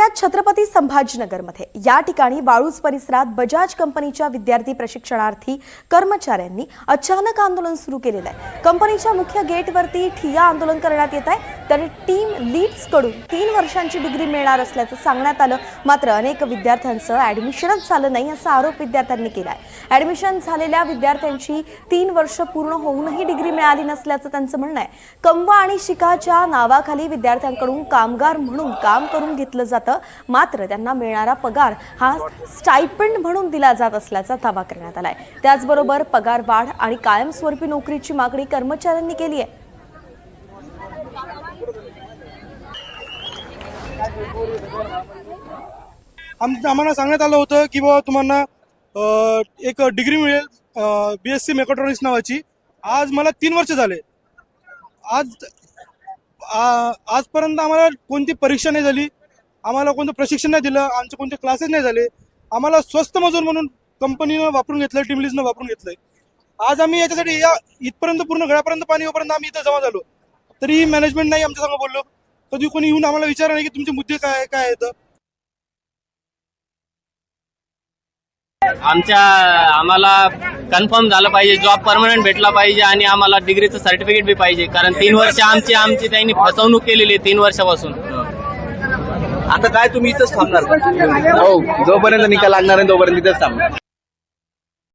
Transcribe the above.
पुण्यात छत्रपती संभाजीनगरमध्ये या ठिकाणी वाळूज परिसरात बजाज कंपनीच्या विद्यार्थी प्रशिक्षणार्थी कर्मचाऱ्यांनी अचानक आंदोलन सुरू केलेलं आहे। कंपनीच्या मुख्य गेटवरती ठिय्या आंदोलन करण्यात येत आहे। तर टीम लीड्स कडून 3 वर्षांची डिग्री मिळणार असल्याचं सांगण्यात आलं। मात्र अनेक विद्यार्थ्यांचं ऍडमिशनच झालं नाही असा आरोप विद्यार्थ्यांनी केला आहे। ऍडमिशन झालेल्या विद्यार्थ्यांची 3 वर्ष पूर्ण होऊनही डिग्री मिळाली नसल्याचं त्यांचं म्हणणं आहे। कंवा आणि शिकाच्या नावाखाली विद्यार्थ्यांकडून कामगार म्हणून काम करून घेतलं जातं, मात्र त्यांना मिळणारा पगार हा स्टायपेंड म्हणून दिला जात असल्याचा दावा करण्यात आलाय। त्याचबरोबर पगार वाढ आणि कायमस्वरूपी नोकरीची मागणी कर्मचाऱ्यांनी केली आहे। आम्हाला सांगण्यात आलं होतं की बाबा तुम्हाला एक डिग्री मिळेल BSc मेकाट्रॉनिक्स नावाची। आज मला 3 वर्ष झाले। आजपर्यंत आम्हाला कोणती परीक्षा नाही झाली, आम्हाला कोणतं प्रशिक्षण नाही दिलं, आमचे कोणते क्लासेस नाही झाले। आम्हाला स्वस्त मजूर म्हणून कंपनीनं वापरून घेतलं, टीम लीडनं वापरून घेतलंय। आज आम्ही याच्यासाठी इथपर्यंत पूर्ण गळ्यापर्यंत पाणी होईपर्यंत आम्ही इथं जमा झालो, तरी मॅनेजमेंट नाही आमच्या संग बोललो। कधी कोणी येऊन आम्हाला विचारलं नाही की तुमचे मुद्दे काय आहेत। आम्हाला कन्फर्म झालं पाहिजे, जॉब परमनंट भेटला पाहिजे आणि आम्हाला डिग्रीचं सर्टिफिकेट बी पाहिजे, कारण 3 वर्ष आमची त्यांनी फसवणूक केलेली आहे 3 वर्षापासून। आता काय तुम्ही इथंच थांबणार? हो, जोपर्यंत निकाल लागणार आहे तोपर्यंत इथंच थांबणार।